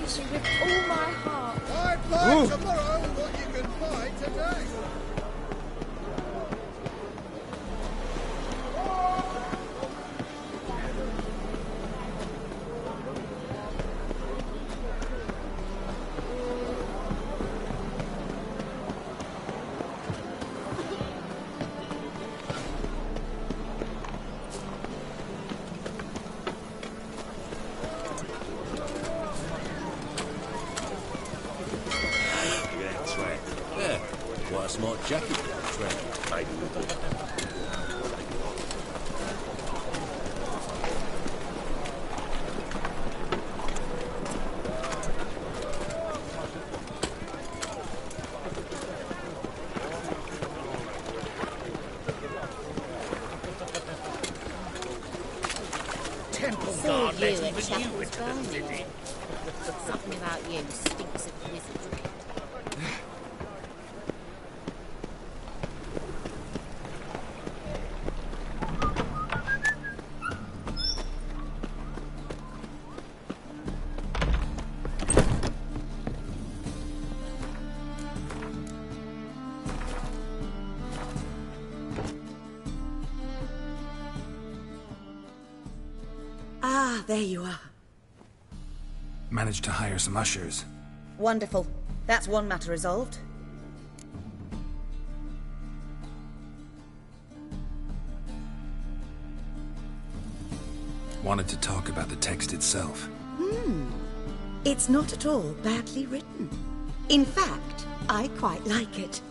praise you with all my heart. I find tomorrow what you can find today. Smart jacket, Trent. Temple Saw Guard you let at even you Chapel's into the Gone. city. Something about you stinks of wizardry. Ah, there you are. Managed to hire some ushers. Wonderful. That's one matter resolved. Wanted to talk about the text itself. It's not at all badly written. In fact, I quite like it.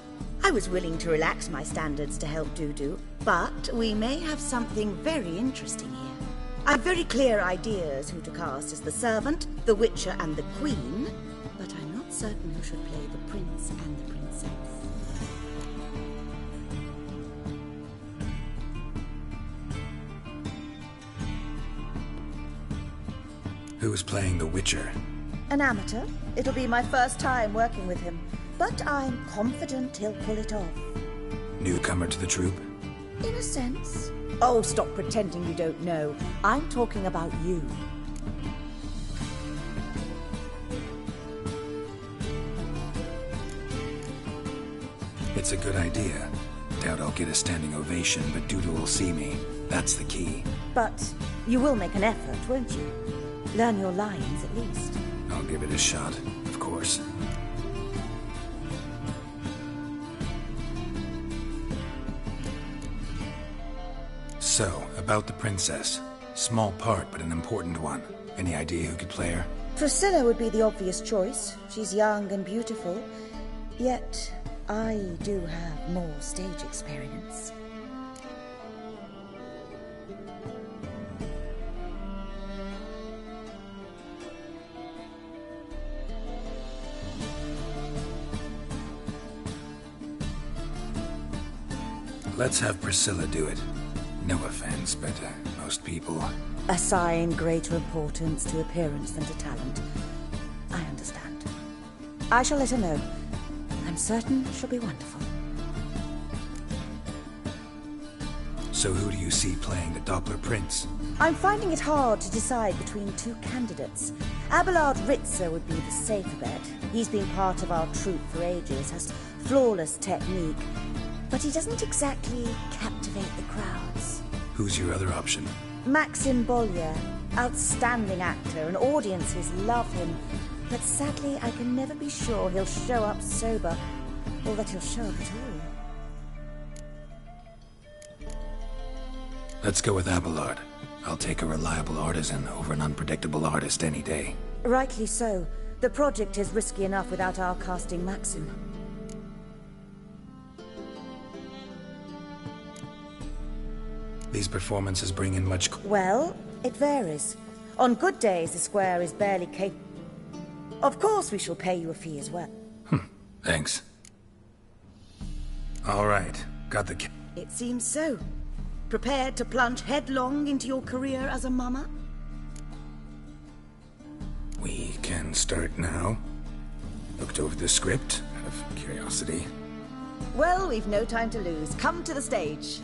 I was willing to relax my standards to help Dudu, but we may have something very interesting here. I've very clear ideas who to cast as the servant, the witcher, and the queen, but I'm not certain who should play the prince and the princess. Who is playing the Witcher? An amateur. It'll be my first time working with him, but I'm confident he'll pull it off. Newcomer to the troupe? In a sense. Oh, stop pretending you don't know. I'm talking about you. It's a good idea. Doubt I'll get a standing ovation, but Dudu will see me. That's the key. But you will make an effort, won't you? Learn your lines, at least. I'll give it a shot, of course. So, about the princess. Small part, but an important one. Any idea who could play her? Priscilla would be the obvious choice. She's young and beautiful. Yet, I do have more stage experience. Let's have Priscilla do it. No offense, but most people... Assign greater importance to appearance than to talent. I understand. I shall let her know. I'm certain she'll be wonderful. So who do you see playing the Doppler Prince? I'm finding it hard to decide between two candidates. Abelard Ritzer would be the safer bet. He's been part of our troupe for ages, has flawless technique, but he doesn't exactly captivate the crowds. Who's your other option? Maxim Bollier, outstanding actor, and audiences love him. But sadly, I can never be sure he'll show up sober, or that he'll show up at all. Let's go with Abelard. I'll take a reliable artisan over an unpredictable artist any day. Rightly so. The project is risky enough without our casting Maxim. These performances bring in much... Well, it varies. On good days, the square is barely capable. Of course we shall pay you a fee as well. Thanks. All right, got the... It seems so. Prepared to plunge headlong into your career as a mama? We can start now. Looked over the script, out of curiosity. Well, we've no time to lose. Come to the stage.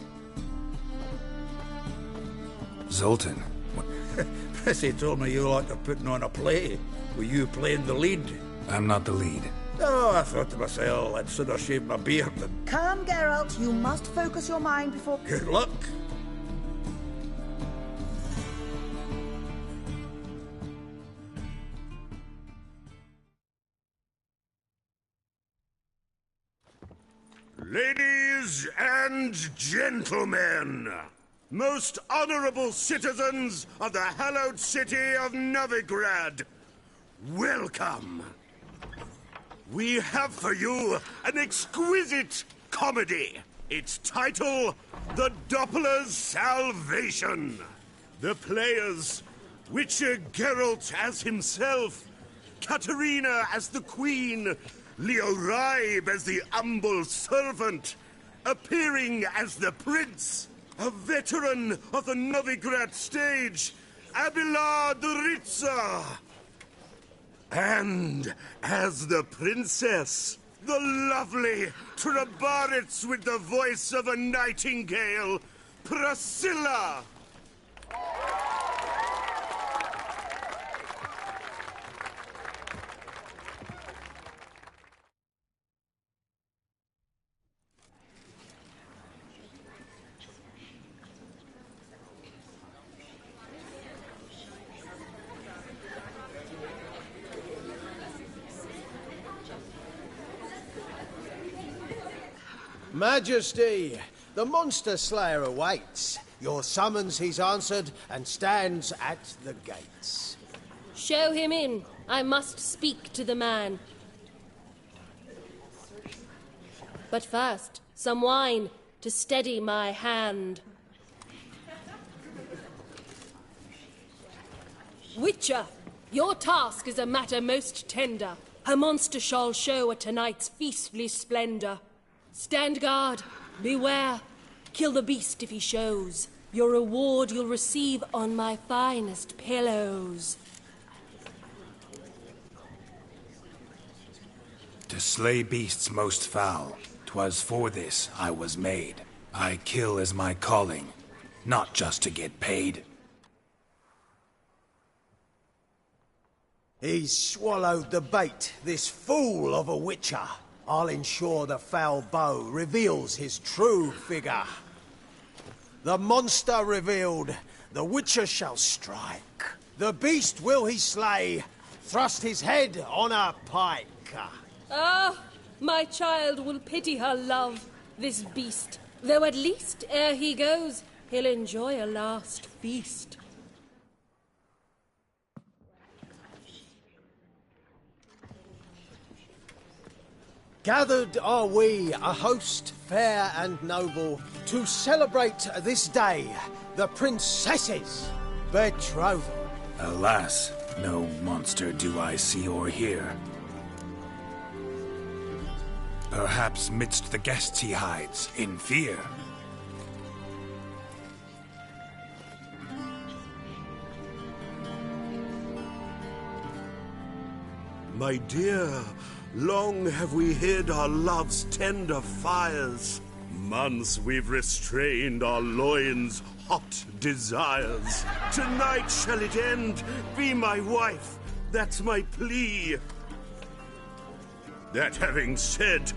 Zoltan, what... Prissy told me you like to putting on a play. Were you playing the lead? I'm not the lead. Oh, I thought to myself, I'd sooner shave my beard than... Calm, Geralt. You must focus your mind before... Good luck. Ladies and gentlemen, most honorable citizens of the hallowed city of Novigrad, welcome. We have for you an exquisite comedy. Its title, The Doppler's Salvation. The players, Witcher Geralt as himself, Katarina as the Queen, Leo Raib as the humble servant, appearing as the Prince, a veteran of the Novigrad stage, Abelard Ritza. And as the Princess, the lovely Trabaritz with the voice of a nightingale, Priscilla. Majesty, the Monster Slayer awaits. Your summons he's answered and stands at the gates. Show him in. I must speak to the man. But first, some wine to steady my hand. Witcher, your task is a matter most tender. Her monster shall show at tonight's feastly splendor. Stand guard, beware, kill the beast if he shows. Your reward you'll receive on my finest pillows. To slay beasts most foul, 'twas for this I was made. I kill as my calling, not just to get paid. He's swallowed the bait, this fool of a Witcher. I'll ensure the foul bow reveals his true figure. The monster revealed, the Witcher shall strike. The beast will he slay, thrust his head on a pike. Ah, my child will pity her love, this beast. Though at least, ere he goes, he'll enjoy a last feast. Gathered are we, a host fair and noble, to celebrate this day, the princess's betrothal. Alas, no monster do I see or hear. Perhaps midst the guests he hides, in fear. My dear, long have we hid our love's tender fires. Months we've restrained our loins' hot desires. Tonight shall it end, be my wife, that's my plea. That having said,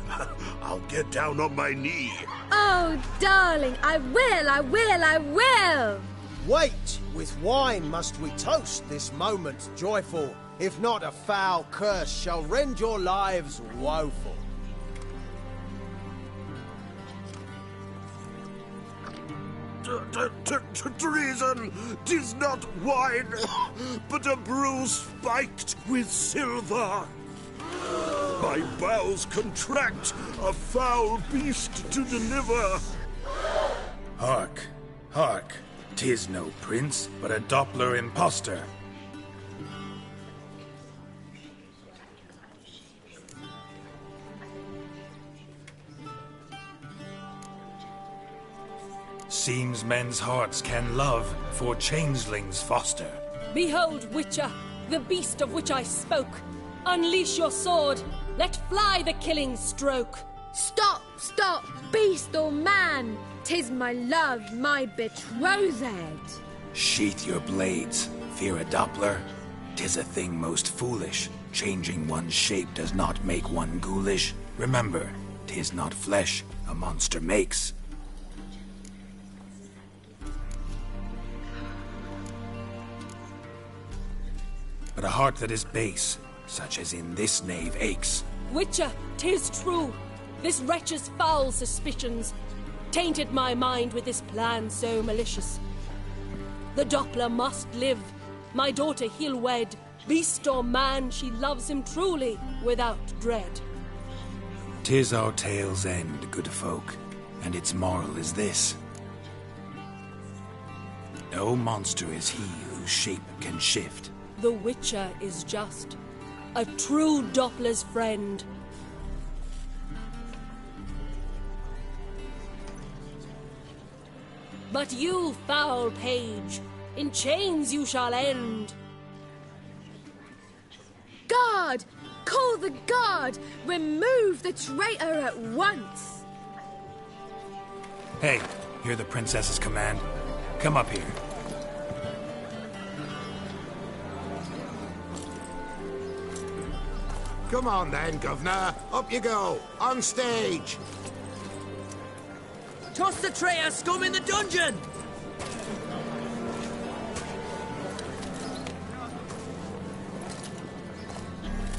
I'll get down on my knee. Oh, darling, I will! Wait, with wine must we toast this moment joyful. If not, a foul curse shall rend your lives woeful. Treason! 'Tis not wine, but a brew spiked with silver. My bowels contract, a foul beast to deliver. Hark, hark, 'tis no prince, but a Doppler impostor. Seems men's hearts can love, for changelings foster. Behold, Witcher, the beast of which I spoke. Unleash your sword. Let fly the killing stroke. Stop, beast or man! 'Tis my love, my betrothed. Sheath your blades. Fear a Doppler? 'Tis a thing most foolish. Changing one's shape does not make one ghoulish. Remember, 'tis not flesh a monster makes. But a heart that is base, such as in this knave aches. Witcher, 'tis true. This wretch's foul suspicions tainted my mind with this plan so malicious. The Doppler must live. My daughter he'll wed. Beast or man, she loves him truly, without dread. 'Tis our tale's end, good folk, and its moral is this. No monster is he whose shape can shift. The Witcher is just a true Doppler's friend. But you, foul page, in chains you shall end. Guard! Call the guard! Remove the traitor at once! Hey, hear the princess's command? Come up here. Come on then, Governor. Up you go. On stage. Toss the traitor scum in the dungeon!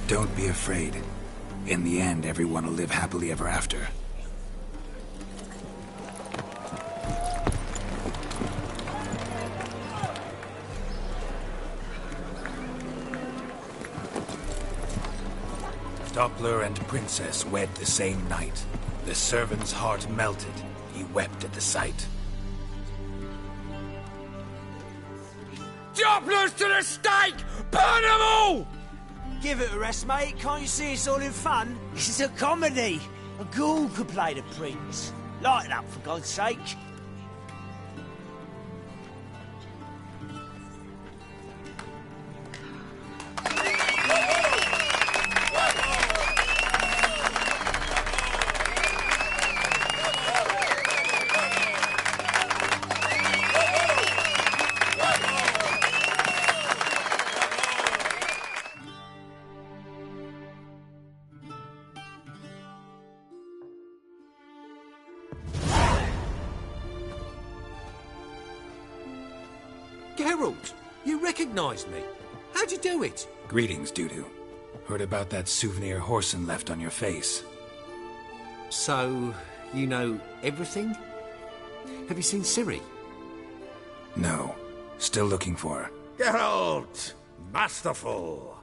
Don't be afraid. In the end, everyone will live happily ever after. Doppler and Princess wed the same night. The servant's heart melted. He wept at the sight. Dopplers to the stake! Burn them all! Give it a rest, mate. Can't you see it's all in fun? This is a comedy. A ghoul could play the prince. Lighten up, for God's sake. Geralt, you recognized me. How'd you do it? Greetings, Dudu. Heard about that souvenir Whoreson left on your face. So, you know everything? Have you seen Ciri? No. Still looking for her. Geralt! Masterful!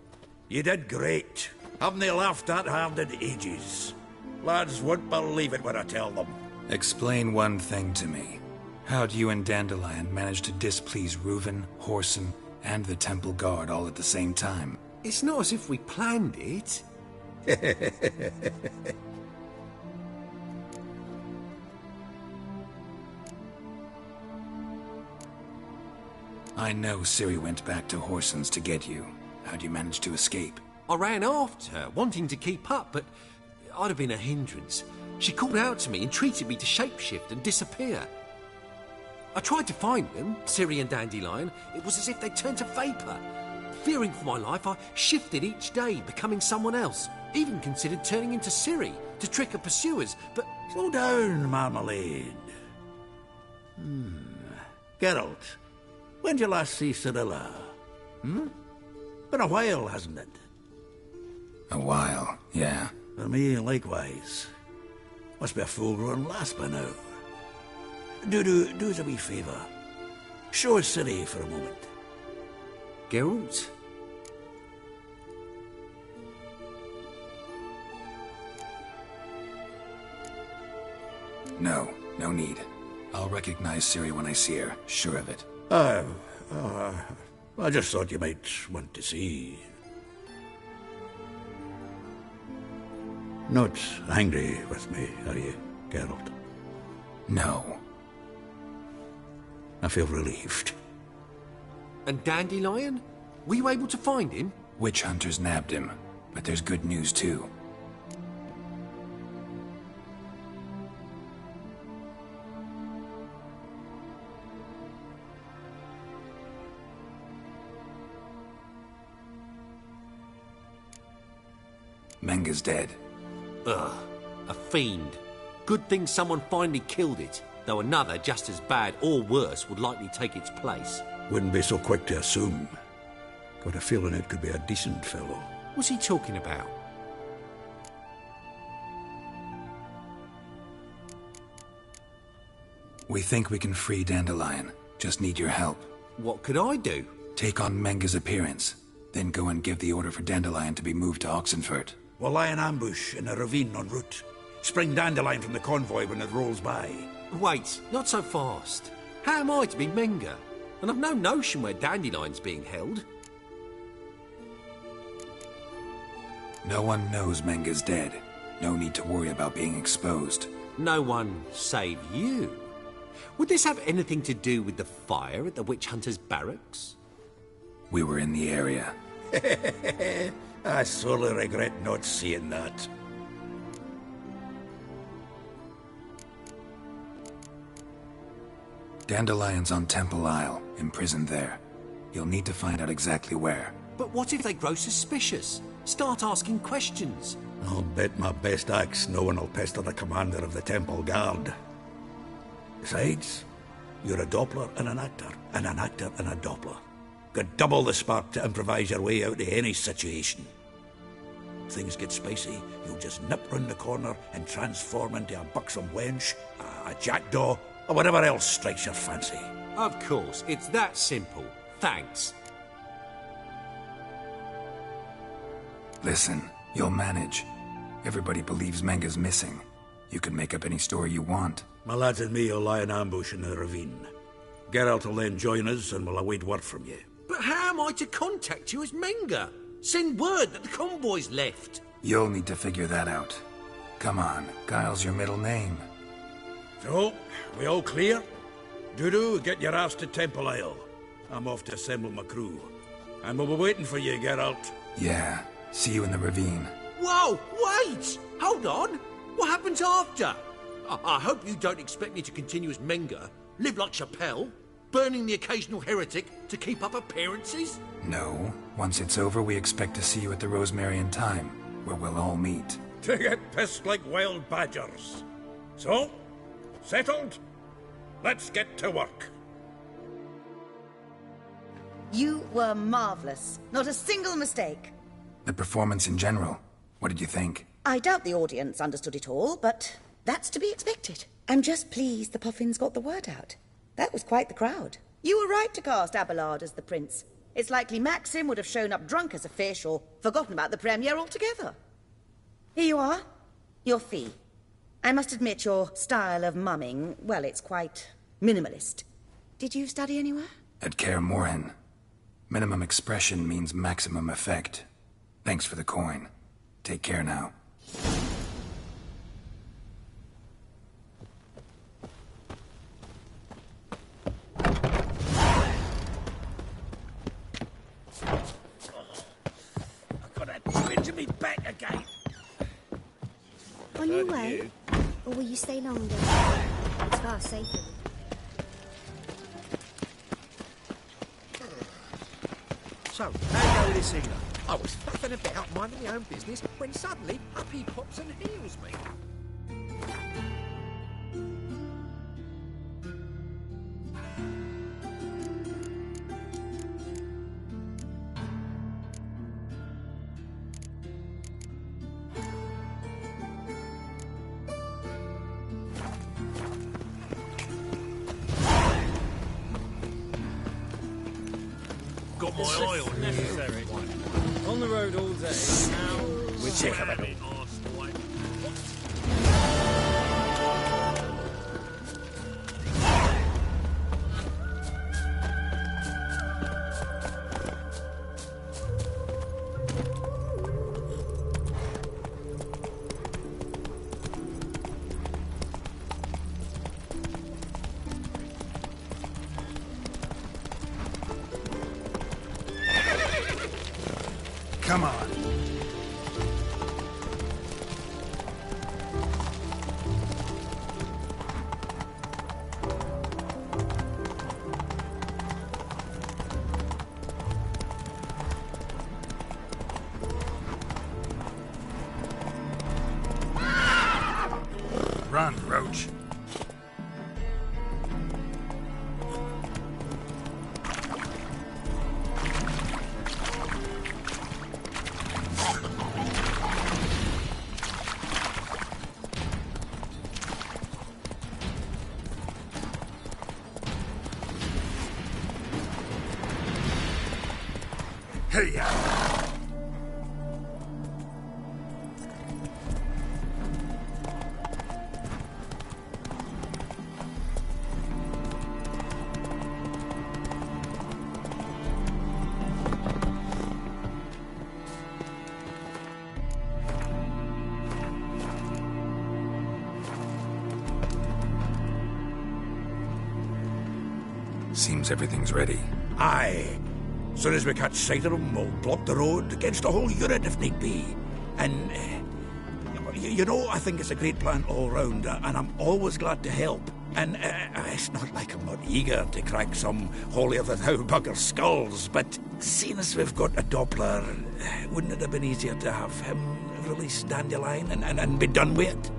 You did great. Haven't they laughed that hard in ages? Lads won't believe it when I tell them. Explain one thing to me. How'd you and Dandelion manage to displease Reuven, Whoreson, and the Temple Guard all at the same time? It's not as if we planned it. I know Ciri went back to Whoreson's to get you. How'd you manage to escape? I ran after her, wanting to keep up, but I'd have been a hindrance. She called out to me and treated me to shapeshift and disappear. I tried to find them, Ciri and Dandelion. It was as if they turned to vapour. Fearing for my life, I shifted each day, becoming someone else. Even considered turning into Ciri to trick her pursuers, but... Slow down, Marmalade. Geralt, when did you last see Cirilla? Been a while, hasn't it? A while, yeah. For me, likewise. Must be a full-grown lass by now. Do us a wee favour. Show us Ciri for a moment. Geralt? No, no need. I'll recognize Ciri when I see her, sure of it. I just thought you might want to see. Not angry with me, are you, Geralt? No. I feel relieved. And Dandelion? Were you able to find him? Witch hunters nabbed him, but there's good news too. Menga's dead. Ugh, a fiend. Good thing someone finally killed it, though another just as bad or worse would likely take its place. Wouldn't be so quick to assume. Got a feeling it could be a decent fellow. What's he talking about? We think we can free Dandelion. Just need your help. What could I do? Take on Menga's appearance, then go and give the order for Dandelion to be moved to Oxenfurt. We'll lie in ambush in a ravine en route. Spring Dandelion from the convoy when it rolls by. Wait, not so fast. How am I to be Menga? And I've no notion where Dandelion's being held. No one knows Menga's dead. No need to worry about being exposed. No one save you. Would this have anything to do with the fire at the Witch Hunters' barracks? We were in the area. I sorely regret not seeing that. Dandelion's on Temple Isle, imprisoned there. You'll need to find out exactly where. But what if they grow suspicious? Start asking questions? I'll bet my best axe no one will pester the commander of the Temple Guard. Besides, you're a Doppler and an actor and a Doppler. Got double the spark to improvise your way out of any situation. If things get spicy, you'll just nip round the corner and transform into a buxom wench, a jackdaw, or whatever else strikes your fancy. Of course, it's that simple. Thanks. Listen, you'll manage. Everybody believes Menga's missing. You can make up any story you want. My lads and me will lie in ambush in the ravine. Geralt will then join us and we'll await word from you. But how am I to contact you as Menga? Send word that the convoy's left. You'll need to figure that out. Come on, Guile's your middle name. So, we all clear? Dudu, get your ass to Temple Isle. I'm off to assemble my crew. And we'll be waiting for you, Geralt. Yeah, see you in the ravine. Whoa, wait! Hold on! What happens after? I hope you don't expect me to continue as Menga, live like Chappelle, burning the occasional heretic to keep up appearances? No. Once it's over, we expect to see you at the Rosemary and Thyme, where we'll all meet. To get pissed like wild badgers. So, settled? Let's get to work. You were marvelous. Not a single mistake. The performance in general, what did you think? I doubt the audience understood it all, but that's to be expected. I'm just pleased the Puffins got the word out. That was quite the crowd. You were right to cast Abelard as the prince. It's likely Maxim would have shown up drunk as a fish or forgotten about the premiere altogether. Here you are. Your fee. I must admit your style of mumming, well, it's quite minimalist. Did you study anywhere? At Kaer Morhen. Minimum expression means maximum effect. Thanks for the coin. Take care now. On your way? Or will you stay longer? It's far safer. So, how go this healer? I was faffing about minding my own business when suddenly up he pops and heals me. Got my eye on necessary. On the road all day. Now We're checking it. Come on. Hey-ya! Seems everything's ready. Aye. Soon as we catch sight of them, we'll block the road against the whole unit if need be. And, you know, I think it's a great plan all round, and I'm always glad to help. And it's not like I'm not eager to crack some holier-than-thou bugger skulls, but seeing as we've got a Doppler, wouldn't it have been easier to have him release Dandelion and be done with it?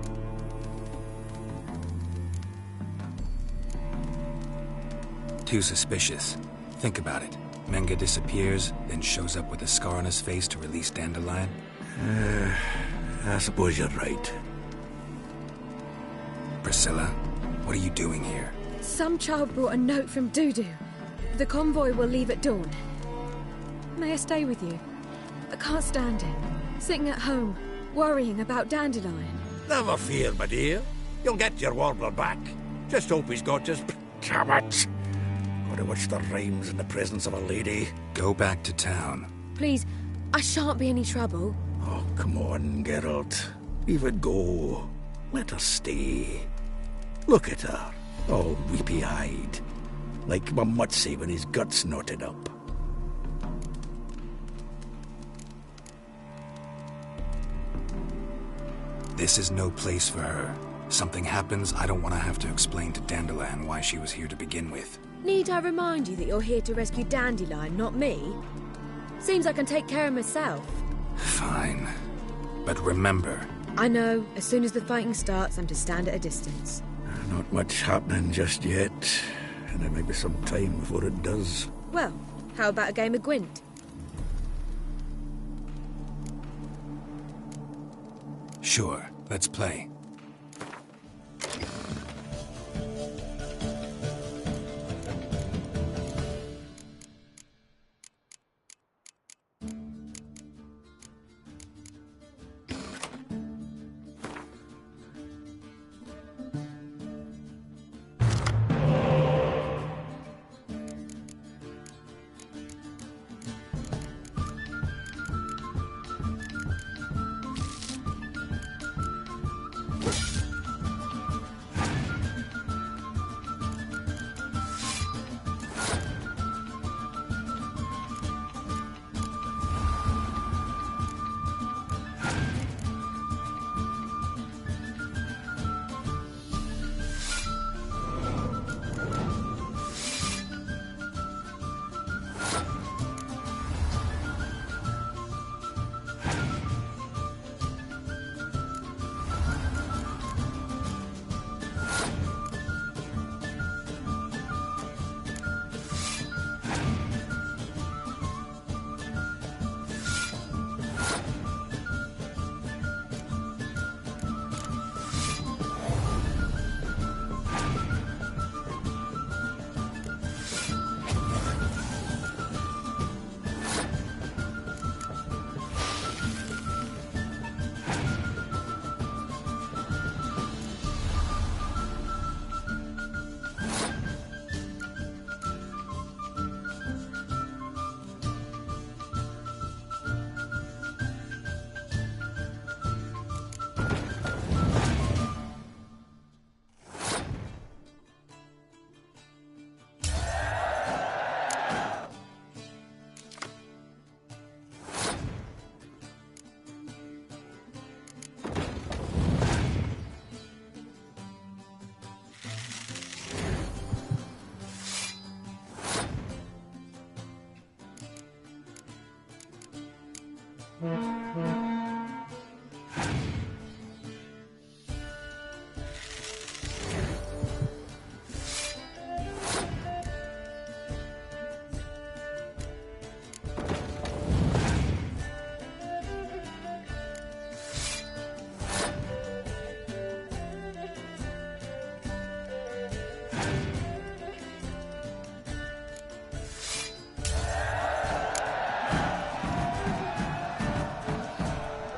Too suspicious. Think about it. Menga disappears, then shows up with a scar on his face to release Dandelion. I suppose you're right. Priscilla, what are you doing here? Some child brought a note from Dudu. The convoy will leave at dawn. May I stay with you? I can't stand it. Sitting at home, worrying about Dandelion. Never fear, my dear. You'll get your warbler back. Just hope he's got his... Damn it! Gotta watch the rhymes in the presence of a lady. Go back to town. Please, I shan't be any trouble. Oh, come on, Geralt. Leave it go. Let her stay. Look at her, all weepy-eyed. Like Mamutsi when his guts knotted up. This is no place for her. Something happens, I don't want to have to explain to Dandelion why she was here to begin with. Need I remind you that you're here to rescue Dandelion, not me? Seems I can take care of myself. Fine. But remember... I know. As soon as the fighting starts, I'm to stand at a distance. Not much happening just yet. And there may be some time before it does. Well, how about a game of Gwent? Sure. Let's play.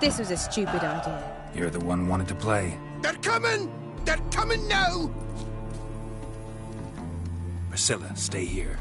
This was a stupid idea. You're the one wanted to play. They're coming! They're coming now! Priscilla, stay here.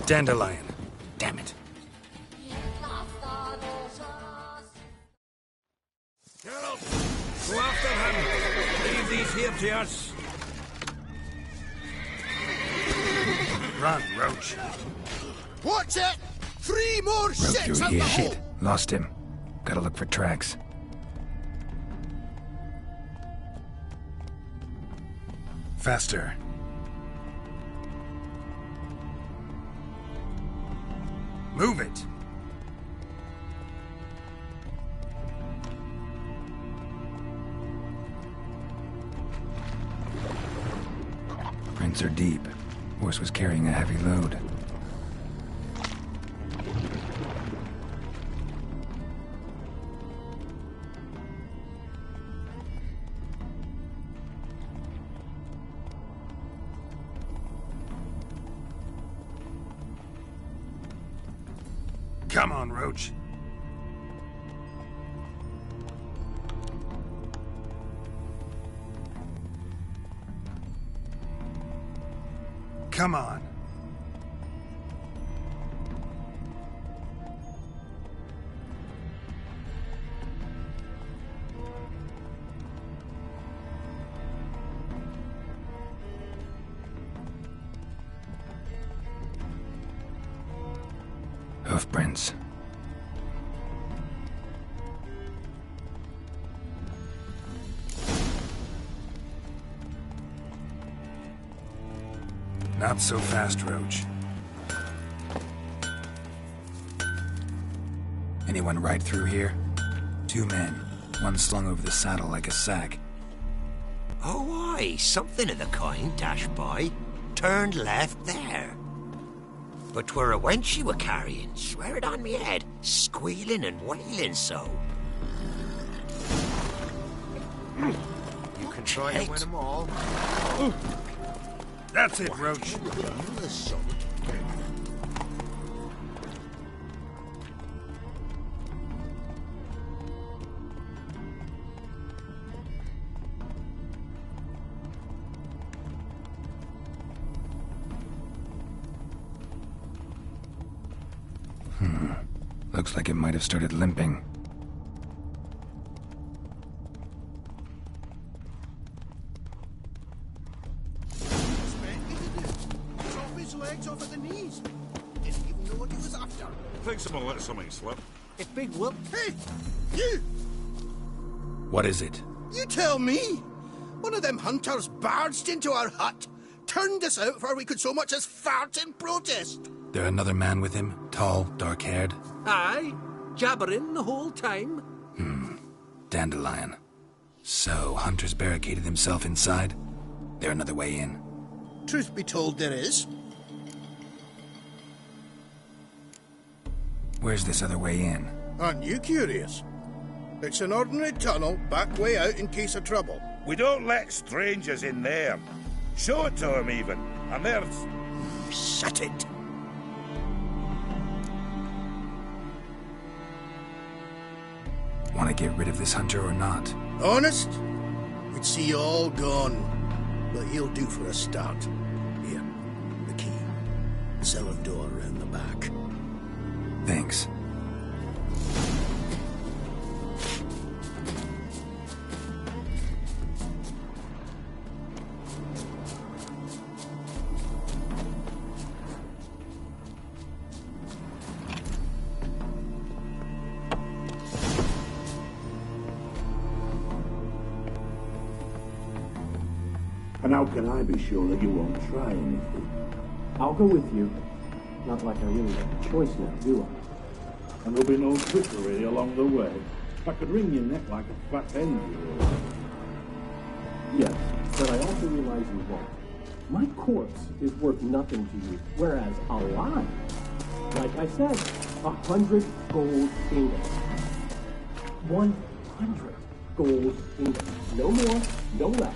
Dandelion. Damn it. Geralt, go after him. Leave these here to us. Run, Roach. Watch it! 3 more Roach ships through out here. the hole! Shit. Lost him. Gotta look for tracks. Faster. Move it! Prints are deep. Horse was carrying a heavy load. Come on, Roach. Come on. Hoofprints. Not so fast, Roach. Anyone ride through here? 2 men. One slung over the saddle like a sack. Oh, aye, something of the kind dashed by. Turned left there. But 'twere a wench you were carrying, swear it on me head, squealing and wailing so. You can try and win them all. That's it, Roach. Looks like it might have started limping. Chop his legs off at the knees. Didn't even know what he was after. Think someone let something slip. It's big whoop. Hey, you! What is it? You tell me! One of them hunters barged into our hut, turned us out before we could so much as fart in protest. There another man with him? Tall, dark-haired? Aye, jabbering the whole time. Dandelion. So, Hunter's barricaded himself inside? There another way in? Truth be told, there is. Where's this other way in? Aren't you curious? It's an ordinary tunnel, back way out in case of trouble. We don't let strangers in there. Show it to 'em even. And there's... Shut it! Want to get rid of this hunter or not? Honest? We'd see you all gone. But he'll do for a start. Here, the key. Cellar door round the back. Thanks. And how can I be sure that you won't try anything? I'll go with you. Not like I really have a choice now, do I? And there'll be no trickery along the way. I could wring your neck like a fat hen. Yes, but I also realize you won't. My corpse is worth nothing to you, whereas alive, like I said, 100 gold ingots. 100 gold ingots. No more, no less.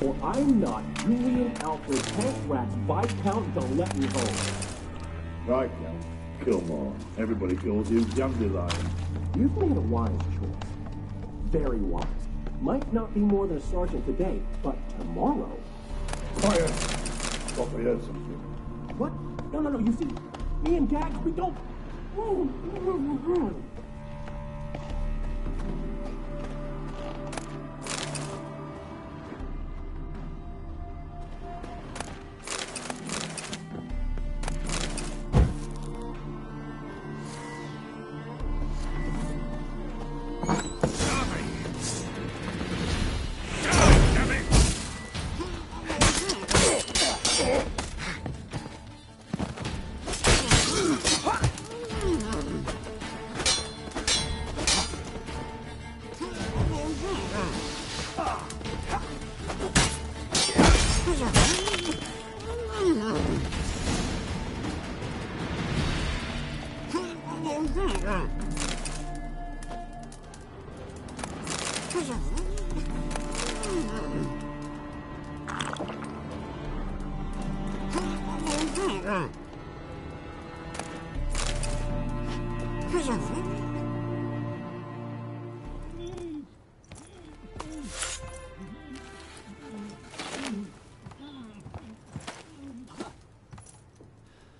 Or I'm not Julian Alfred Tankrat Viscount de Lettenhome. Right, Count. Kill more. Everybody calls you Dandelion. You've made a wise choice. Very wise. Might not be more than a sergeant today, but tomorrow... Fire! Thought we heard something. What? No, you see, me and Gags, we don't...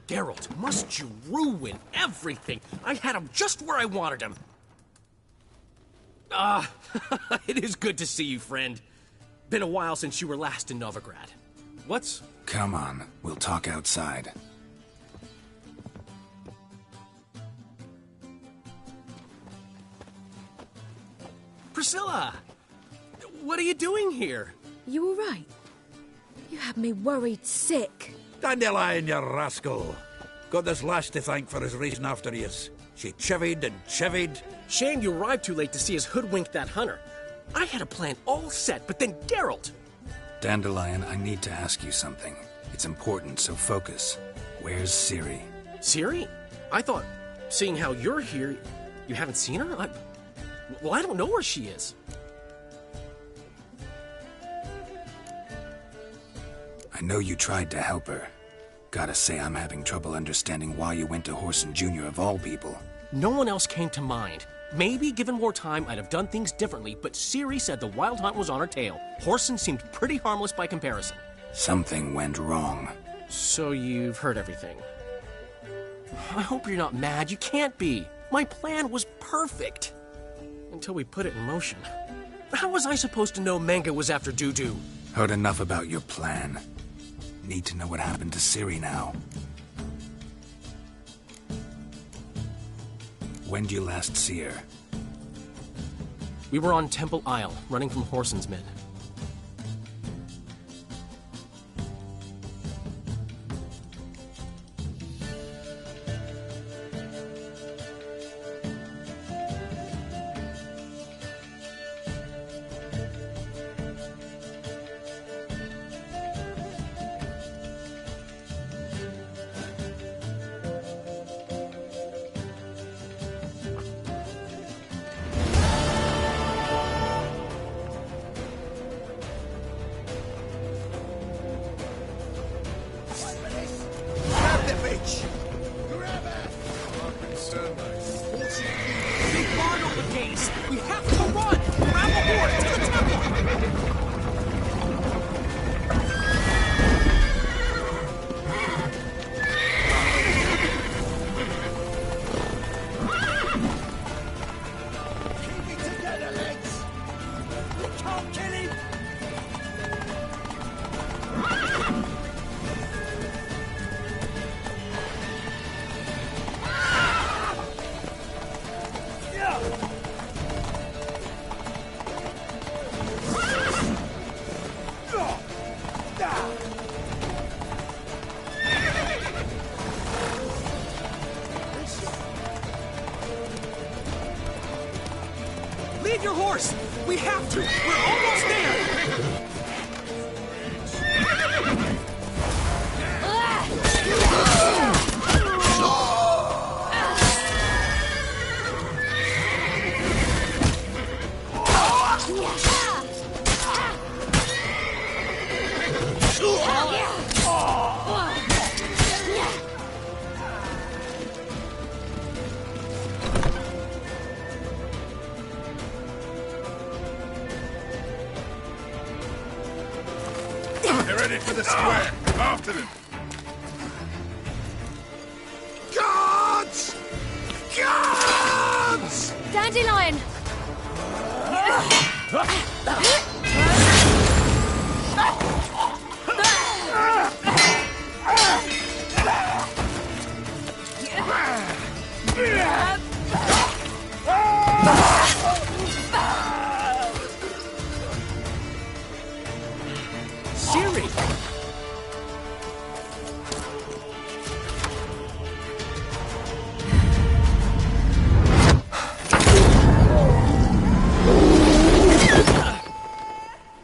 Geralt, must you ruin everything? I had him just where I wanted him. It is good to see you, friend. Been a while since you were last in Novigrad. What's... Come on, we'll talk outside. Priscilla! What are you doing here? You all right? You had me worried sick. Dandelion, you rascal. Got this lass to thank for his racing after yous. She chivied and chivied. Shame you arrived too late to see us hoodwink that hunter. I had a plan all set, but then Geralt... Dandelion, I need to ask you something. It's important, so focus. Where's Ciri? Ciri? I thought, seeing how you're here, you haven't seen her? Well, I don't know where she is. I know you tried to help her. Gotta say, I'm having trouble understanding why you went to Whoreson Jr. of all people. No one else came to mind. Maybe, given more time, I'd have done things differently, but Ciri said the Wild Hunt was on her tail. Whoreson seemed pretty harmless by comparison. Something went wrong. So you've heard everything. I hope you're not mad. You can't be. My plan was perfect. Until we put it in motion. How was I supposed to know Manga was after Dudu? Heard enough about your plan. Need to know what happened to Ciri now. When'd you last see her? We were on Temple Isle, running from Whoreson's men. Get your horse! We have to! We're almost there! They're ready for the square. After them. Guards! Guards! Dandelion! Ciri!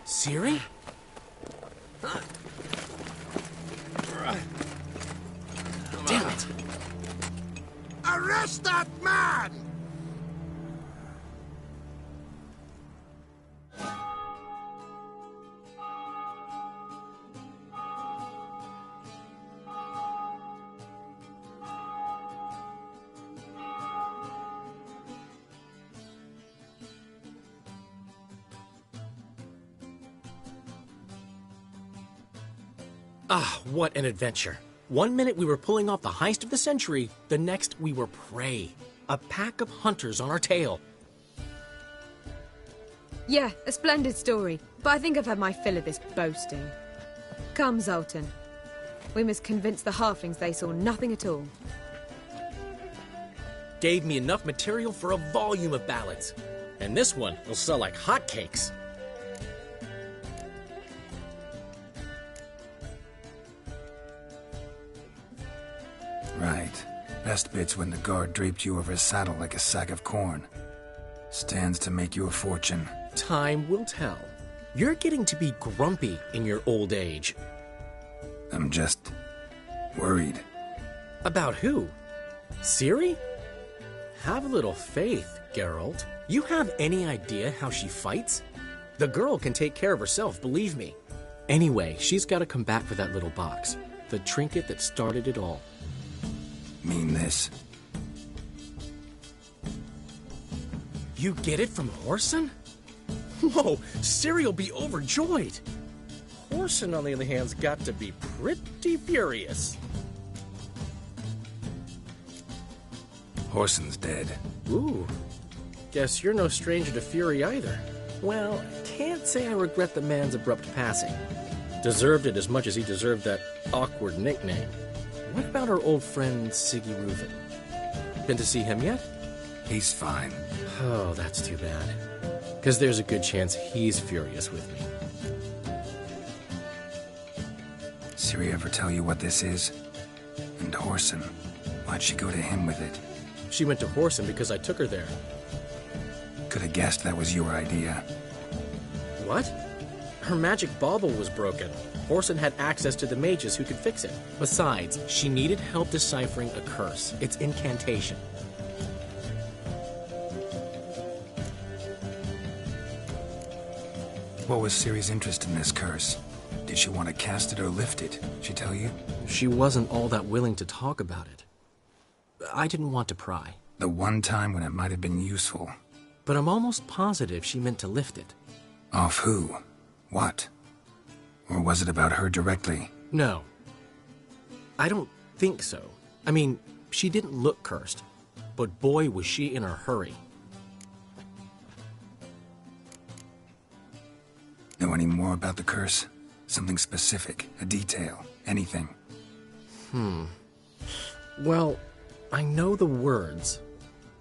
Ciri? Damn it! Arrest that man! Ah, what an adventure. One minute we were pulling off the heist of the century, the next we were prey. A pack of hunters on our tail. Yeah, a splendid story. But I think I've had my fill of this boasting. Come, Zoltan. We must convince the halflings they saw nothing at all. Gave me enough material for a volume of ballads. And this one will sell like hotcakes. Right. Best bit's when the guard draped you over his saddle like a sack of corn. Stands to make you a fortune. Time will tell. You're getting to be grumpy in your old age. I'm just worried. About who? Ciri? Have a little faith, Geralt. You have any idea how she fights? The girl can take care of herself, believe me. Anyway, she's got to come back for that little box. The trinket that started it all. Mean this? You get it from Whoreson? Whoa, Ciri'll be overjoyed. Whoreson, on the other hand's got to be pretty furious. Whoreson's dead. Ooh, guess you're no stranger to fury either. Well, can't say I regret the man's abrupt passing. Deserved it as much as he deserved that awkward nickname. What about our old friend Siggy Reuven? Been to see him yet? He's fine. Oh, that's too bad. Because there's a good chance he's furious with me. Ciri ever tell you what this is? And Whoreson, why'd she go to him with it? She went to Whoreson because I took her there. Could have guessed that was your idea. What? Her magic bauble was broken. Whoreson had access to the mages who could fix it. Besides, she needed help deciphering a curse. Its incantation. What was Ciri's interest in this curse? Did she want to cast it or lift it? She tell you? She wasn't all that willing to talk about it. I didn't want to pry. The one time when it might have been useful. But I'm almost positive she meant to lift it. Off who? What? Or was it about her directly? No. I don't think so. I mean, she didn't look cursed. But boy, was she in a hurry. Know any more about the curse? Something specific, a detail, anything? Well, I know the words.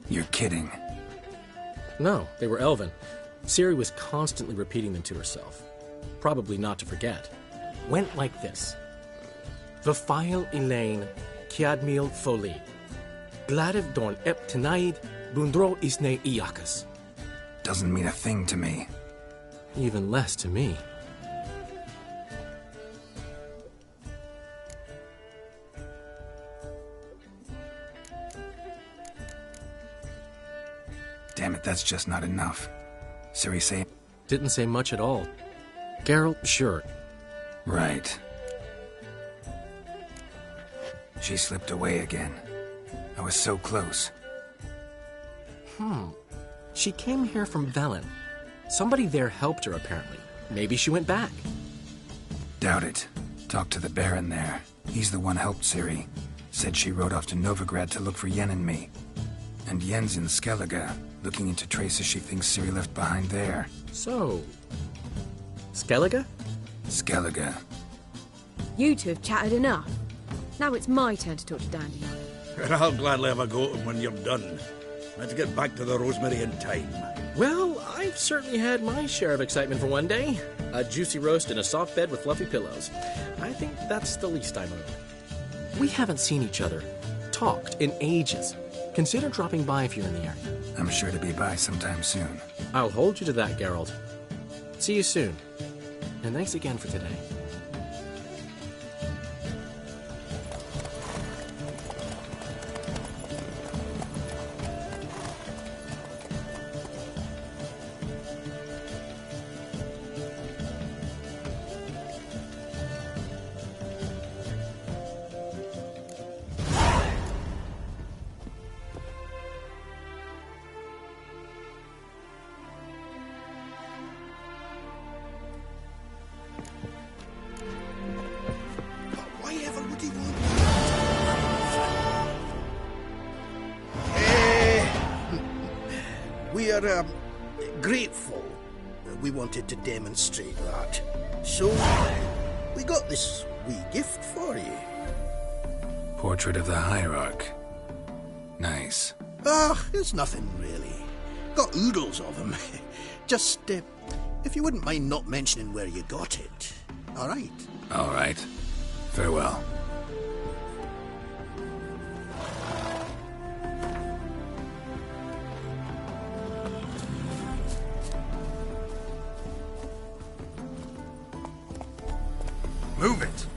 You're kidding. No, they were Elven. Ciri was constantly repeating them to herself. Probably not to forget. Went like this. Vafile Elaine, Kiadmil Foli. Gladiv Dorn Ep Tenaid, Bundro Isne Iakas. doesn't mean a thing to me. Even less to me. Damn it, that's just not enough. Ciri say... Didn't say much at all. Geralt, sure. Right. She slipped away again. I was so close. She came here from Velen. Somebody there helped her, apparently. Maybe she went back. Doubt it. Talk to the Baron there. He's the one helped Ciri. Said she rode off to Novigrad to look for Yen and me. And Yen's in Skellige, looking into traces she thinks Ciri left behind there. So... Skellige? Skellige. You two have chatted enough. Now it's my turn to talk to Dandelion. I'll gladly have a go at him when you're done. Let's get back to the Rosemary in time. Well, I've certainly had my share of excitement for one day. A juicy roast in a soft bed with fluffy pillows. I think that's the least I'm owed. We haven't seen each other, talked in ages. Consider dropping by if you're in the area. I'm sure to be by sometime soon. I'll hold you to that, Geralt. See you soon. And thanks again for today. We are grateful. We wanted to demonstrate that. So, we got this wee gift for you. Portrait of the Hierarch. Nice. It's nothing really. Got oodles of them. Just, if you wouldn't mind not mentioning where you got it. All right? All right. Farewell. Move it!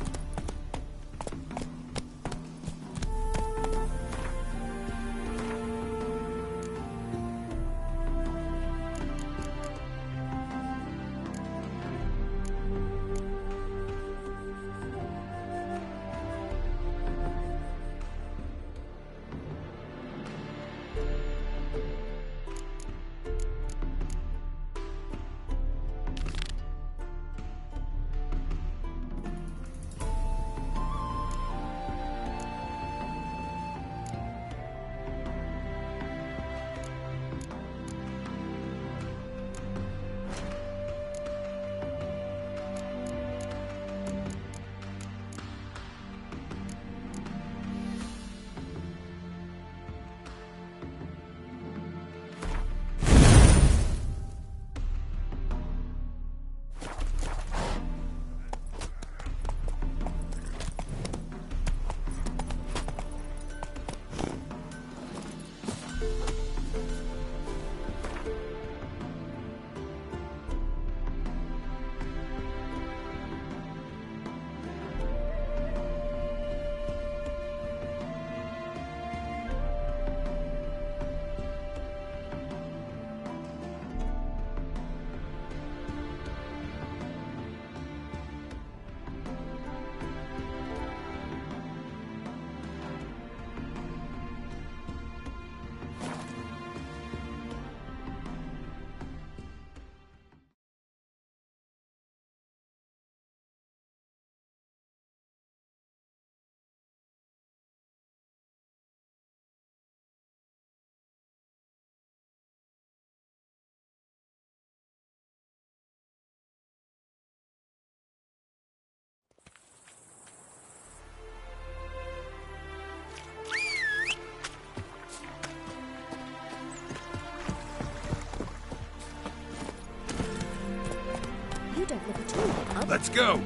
You don't look at all like her. Let's go!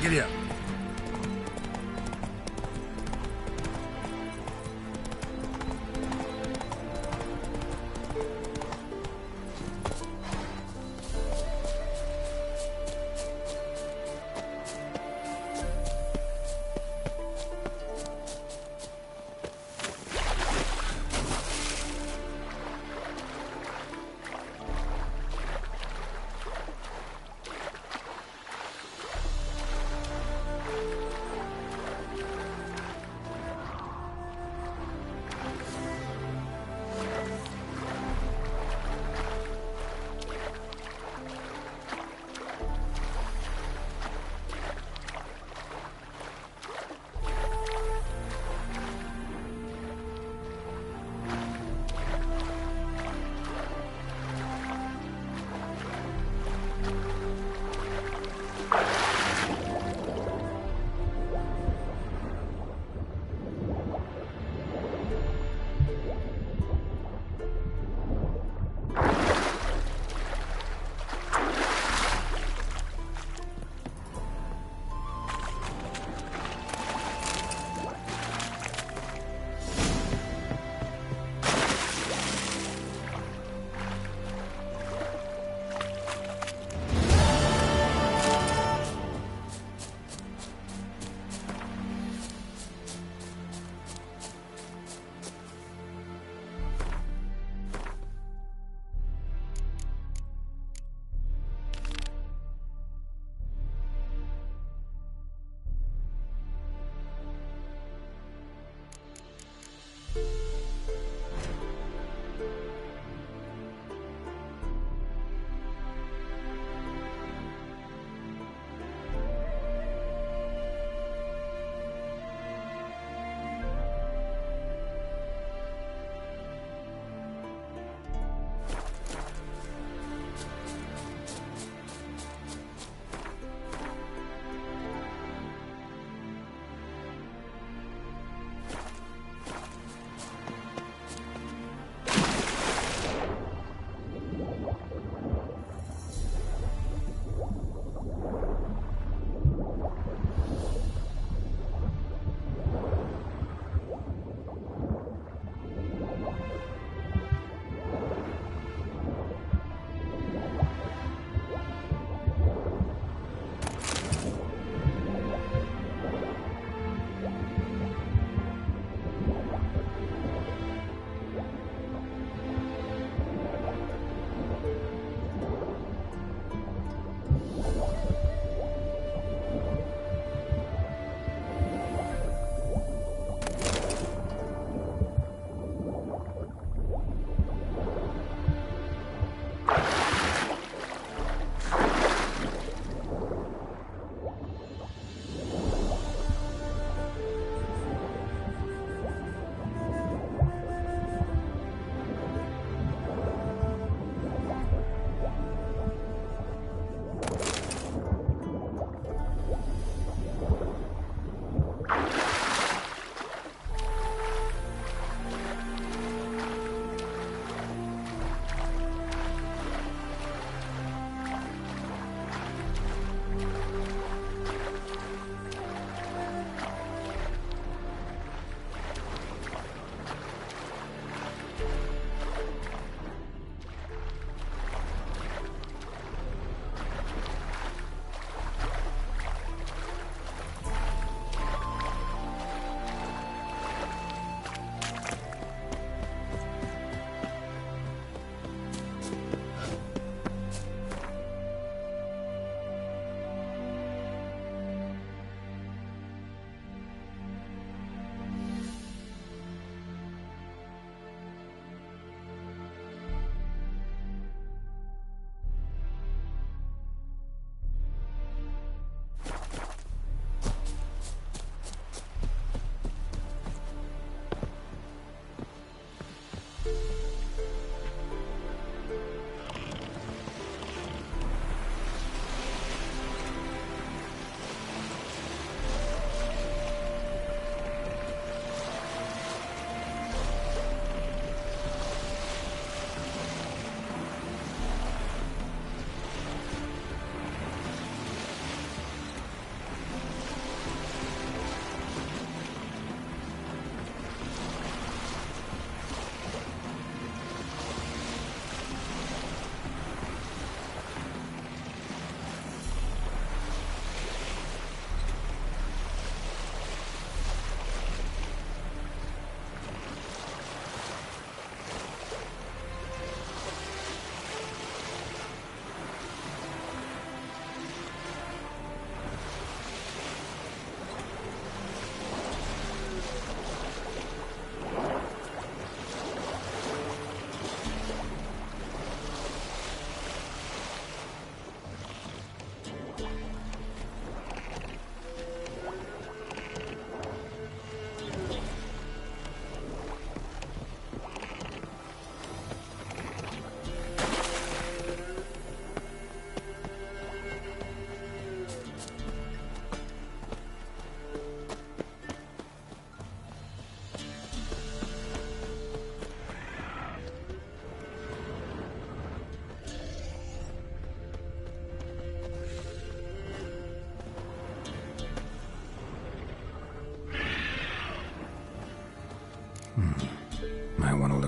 Giddy up.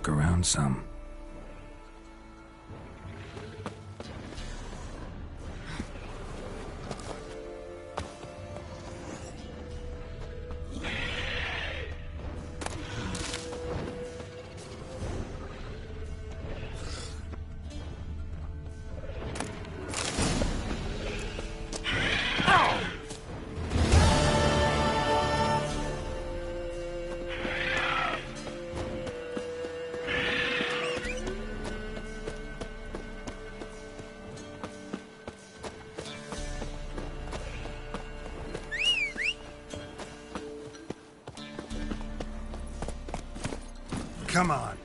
look around some. Come on.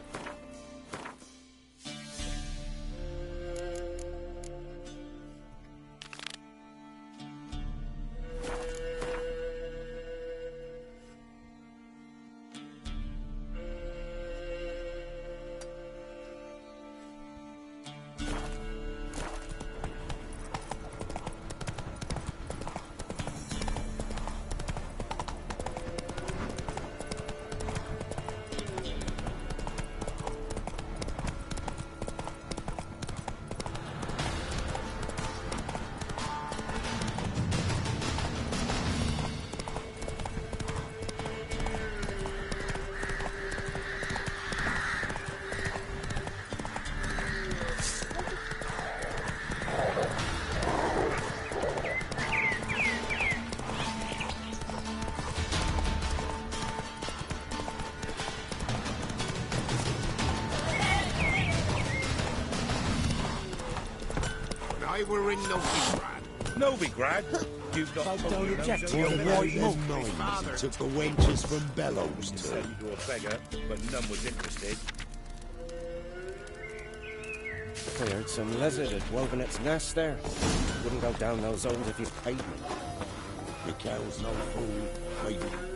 I will ring Novigrad. Novigrad? You've got I don't object to your your white white mines. He took the wenches from Bellows to. Said you were a beggar, but none was interested. I heard some lizard had woven its nest there. Wouldn't go down those zones if you paid me. The cow's no fool, maybe.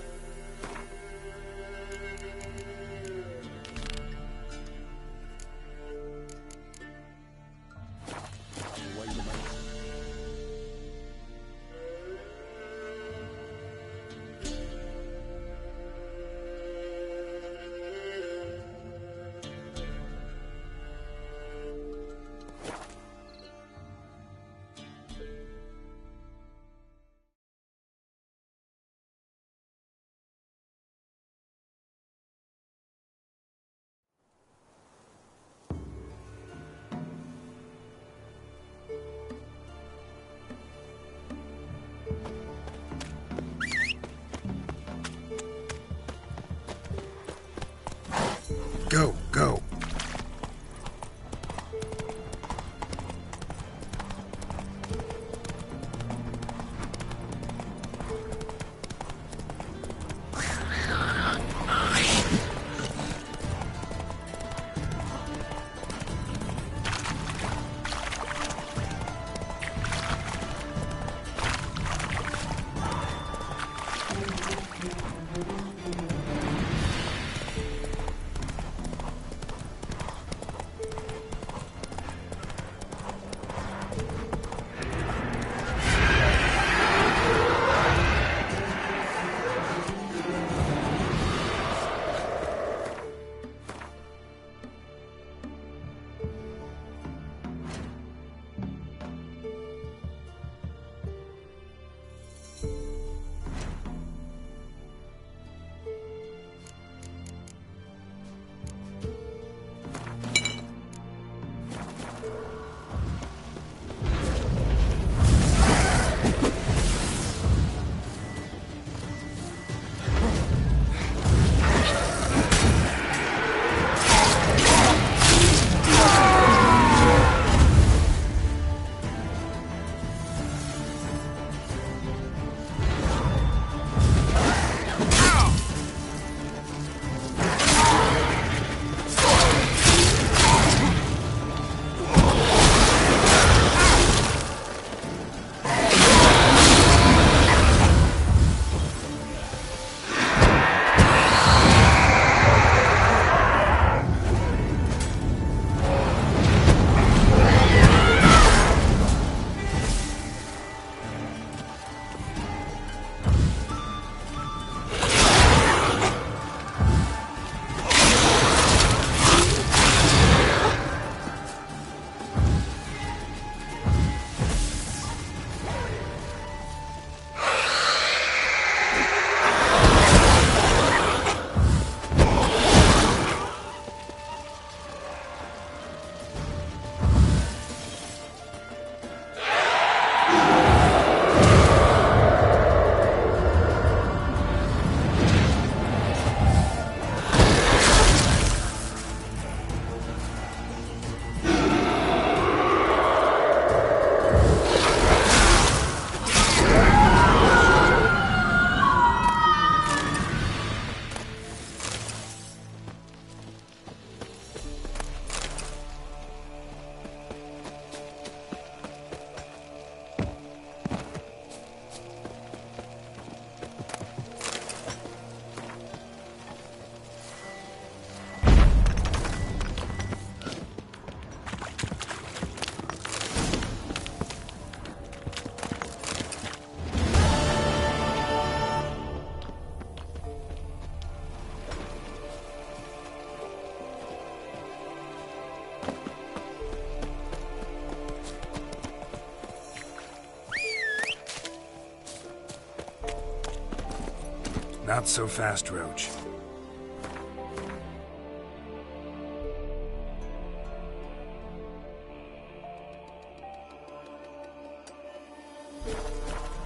Not so fast, Roach.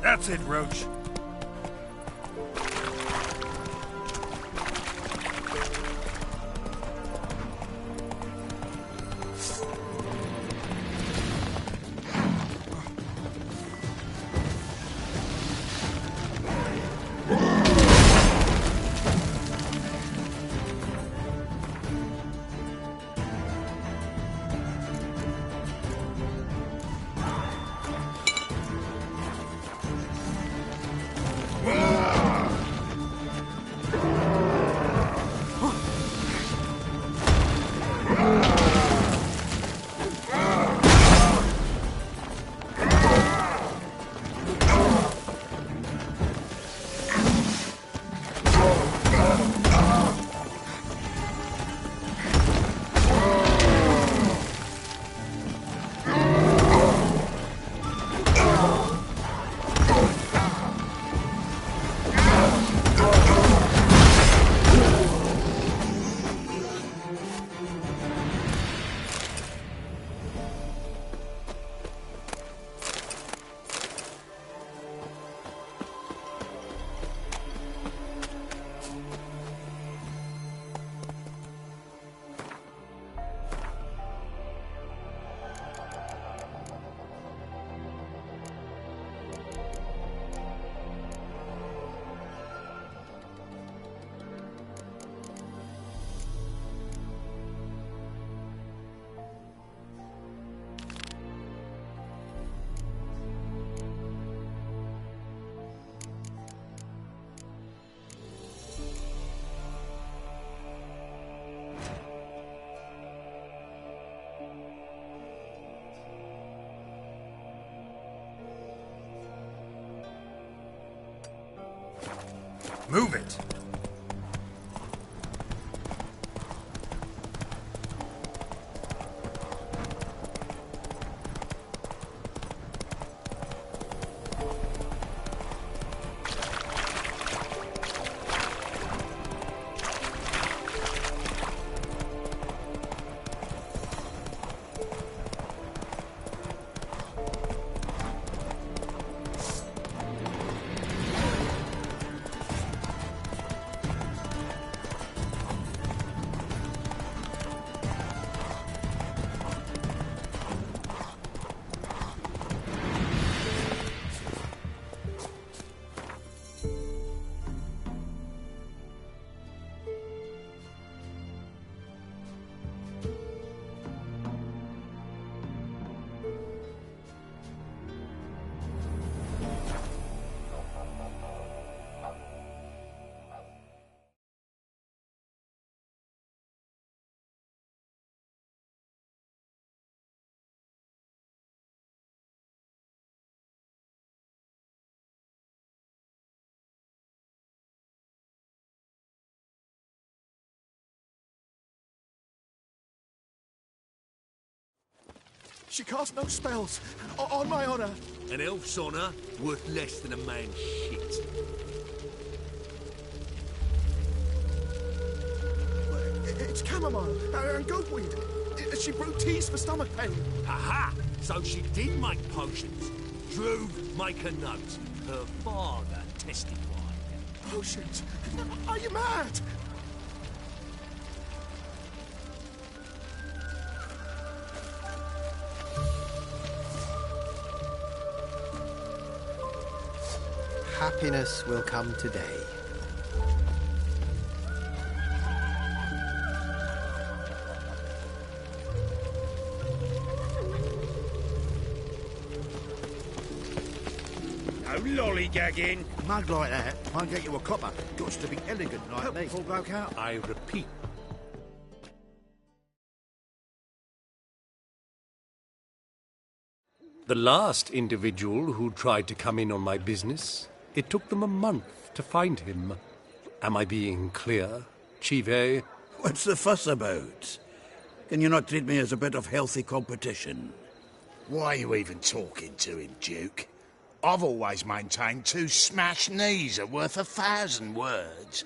That's it, Roach. Move it! She casts no spells, on my honor. An elf's honor worth less than a man's shit. It's chamomile and goatweed. She brewed teas for stomach pain. Ha! So she did make potions. Drew, make a note. Her father testified. Potions? Are you mad? Happiness will come today. No lollygagging. Mug like that won't get you a copper. Got to be elegant like me. All broke out. I repeat. The last individual who tried to come in on my business, it took them a month to find him. Am I being clear, Chive? What's the fuss about? Can you not treat me as a bit of healthy competition? Why are you even talking to him, Duke? I've always maintained 2 smashed knees are worth 1,000 words.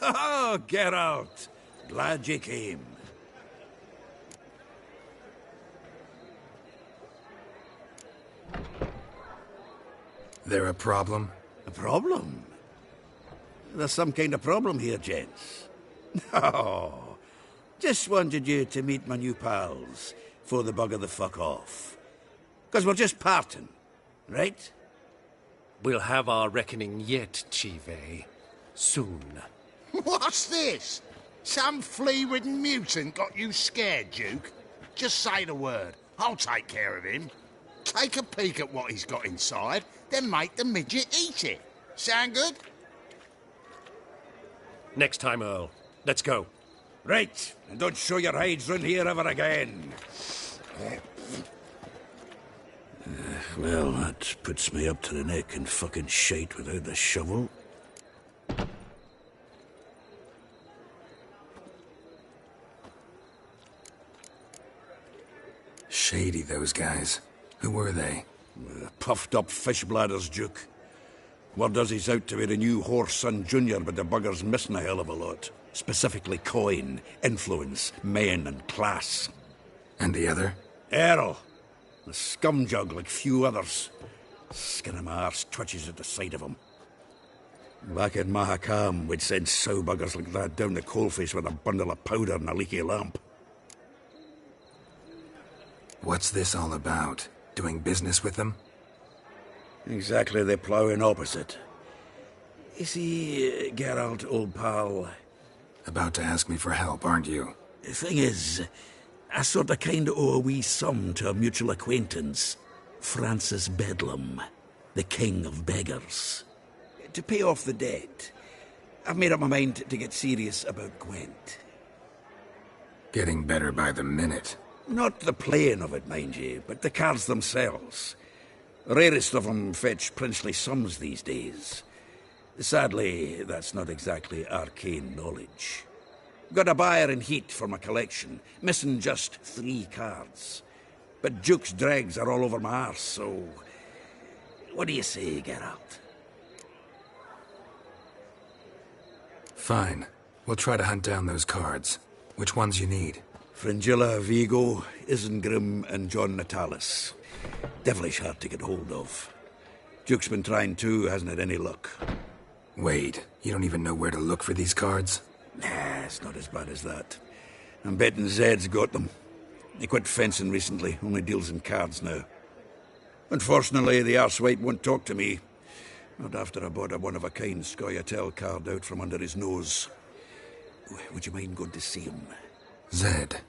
Oh, Geralt. Glad you came. There a problem? A problem? There's some kind of problem here, gents. Oh, just wanted you to meet my new pals before they bugger the fuck off. 'Cause we're just parting, right? We'll have our reckoning yet, Chive. Soon. What's this? Some flea-ridden mutant got you scared, Duke? Just say the word. I'll take care of him. Take a peek at what he's got inside, then make the midget eat it. Sound good? Next time, Earl. Let's go. Right, and don't show your hides round here ever again. Well, that puts me up to the neck in fucking shite without the shovel. Shady, those guys. Who were they? Puffed up fish bladders, Duke. Word does he's out to be the new Whoreson Jr., but the bugger's missing a hell of a lot. Specifically coin, influence, men, and class. And the other? Earl. A scumjug like few others. Skin of my arse twitches at the sight of him. Back in Mahakam, we'd send sow buggers like that down the coalface with a bundle of powder and a leaky lamp. What's this all about? Doing business with them? Exactly the ploughing opposite. You see, Geralt, old pal... About to ask me for help, aren't you? The thing is, I sort of kinda owe a wee sum to a mutual acquaintance. Francis Bedlam, the king of beggars. To pay off the debt, I've made up my mind to get serious about Gwent. Getting better by the minute. Not the playing of it, mind you, but the cards themselves. The rarest of them fetch princely sums these days. Sadly, that's not exactly arcane knowledge. Got a buyer in heat for my collection, missing just 3 cards. But Duke's dregs are all over my arse, so... What do you say, Geralt? Fine. We'll try to hunt down those cards. Which ones you need? Fringilla, Vigo, Isengrim, and John Natalis. Devilish hard to get hold of. Duke's been trying too, hasn't had any luck. Wait, you don't even know where to look for these cards? Nah, it's not as bad as that. I'm betting Zed's got them. He quit fencing recently, only deals in cards now. Unfortunately, the arsewipe won't talk to me. Not after I bought a one-of-a-kind Scoia'tael card out from under his nose. Would you mind going to see him? Zed.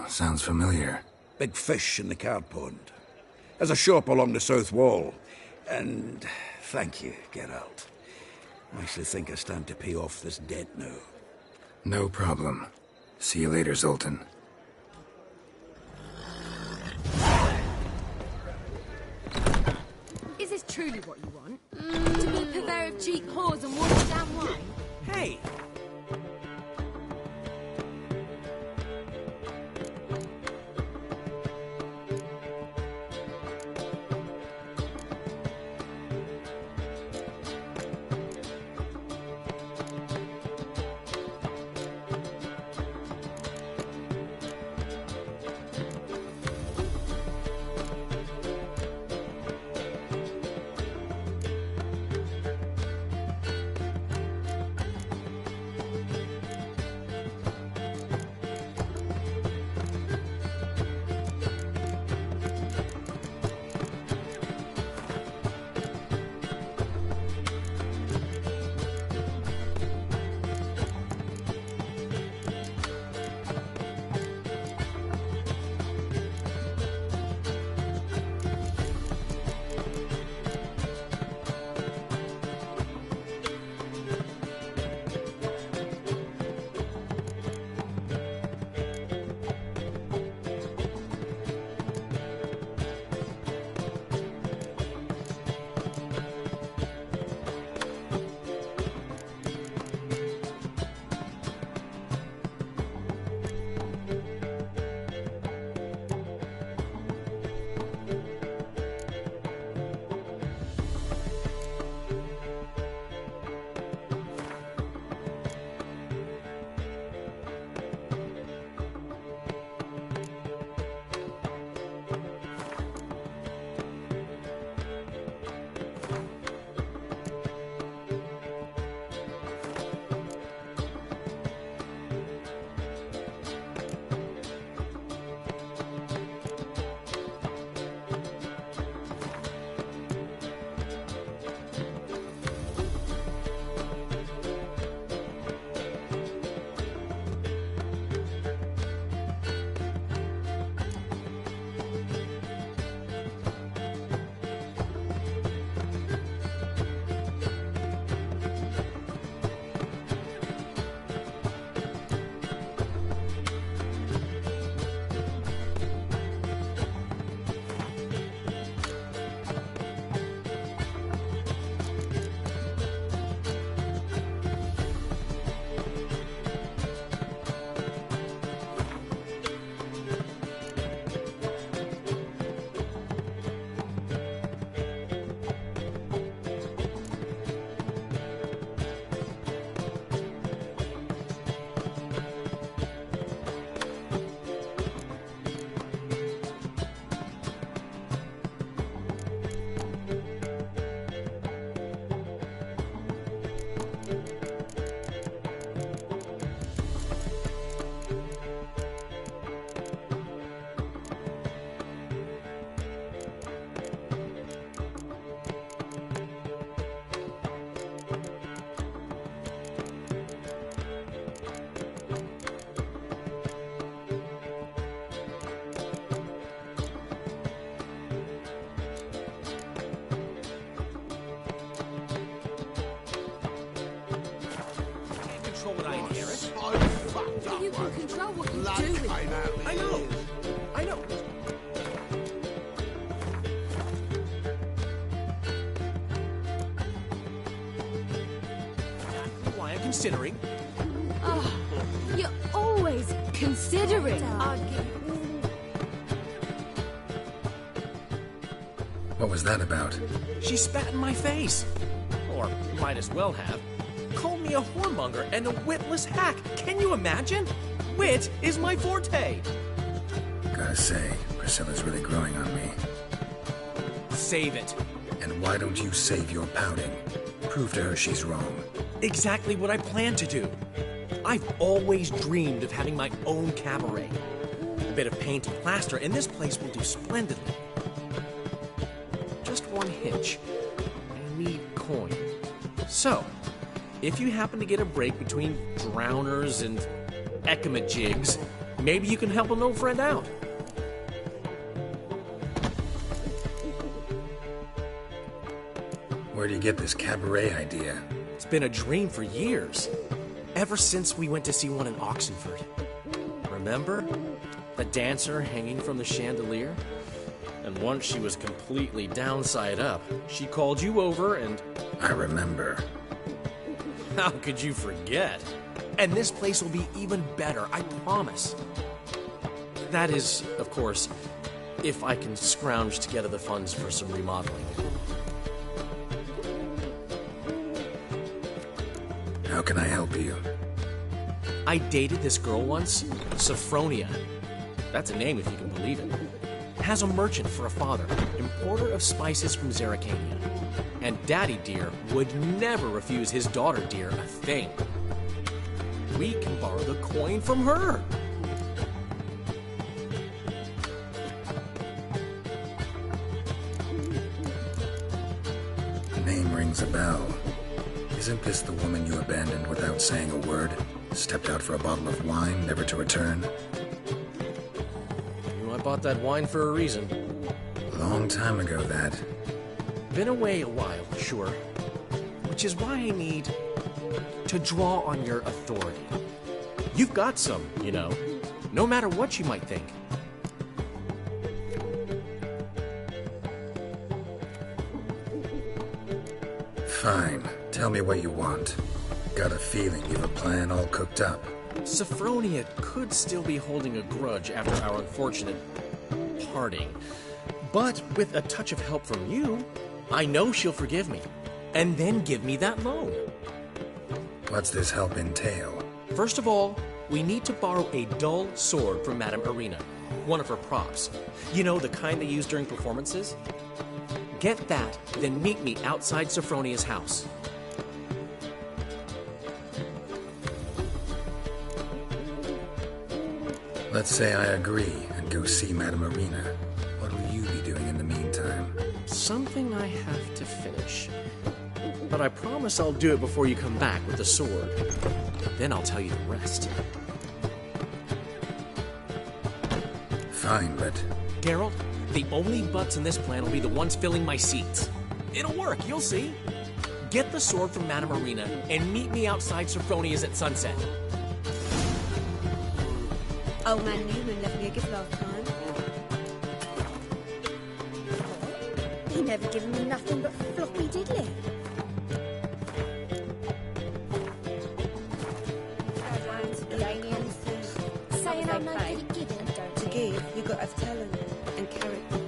Sounds familiar. Big fish in the card pond. Has a shop along the south wall. And thank you, Geralt. I actually think I stand to pay off this debt now. No problem. See you later, Zoltan. Is this truly what you want? To be a purveyor of cheap whores and watered down wine? Hey! you can control what you do with it. I know. Why I'm considering. Oh, you're always considering. What was that about? She spat in my face. Or might as well have. Called me a whoremonger and a witless hack. Can you imagine? Wit is my forte. Gotta say, Priscilla's really growing on me. Save it. And why don't you save your pouting? Prove to her she's wrong. Exactly what I plan to do. I've always dreamed of having my own cabaret. A bit of paint and plaster, and this place will do splendidly. Just one hitch. I need coin. So, if you happen to get a break between drowners and ekamajigs, maybe you can help an old friend out. Where do you get this cabaret idea? It's been a dream for years. Ever since we went to see one in Oxenford. Remember? The dancer hanging from the chandelier? And once she was completely downside up, she called you over and... I remember. How could you forget? And this place will be even better, I promise. That is, of course, if I can scrounge together the funds for some remodeling. How can I help you? I dated this girl once, Sophronia. That's a name if you can believe it. Has a merchant for a father, importer of spices from Zerrikania. And Daddy Dear would never refuse his daughter Dear a thing. We can borrow the coin from her. The name rings a bell. Isn't this the woman you abandoned without saying a word? Stepped out for a bottle of wine, never to return? I bought that wine for a reason. Long time ago, that. Been away a while, sure. Which is why I need to draw on your authority. You've got some, you know, no matter what you might think. Fine. Tell me what you want. Got a feeling you've a plan all cooked up. Sophronia could still be holding a grudge after our unfortunate parting. But with a touch of help from you, I know she'll forgive me. And then give me that loan. What's this help entail? First of all, we need to borrow a dull sword from Madame Arena. One of her props. You know, the kind they use during performances? Get that, then meet me outside Sophronia's house. Let's say I agree and go see Madame Arena. What will you be doing in the meantime? Something I have to finish. But I promise I'll do it before you come back with the sword. Then I'll tell you the rest. Fine, but... Geralt, the only butts in this plan will be the ones filling my seats. It'll work, you'll see. Get the sword from Madame Arena and meet me outside Sophronia's at sunset. Old man Newman left me a gift last time. He never given me nothing but floppy diddly. The aliens saying I'm no good at giving. To give, you got to have talent and character.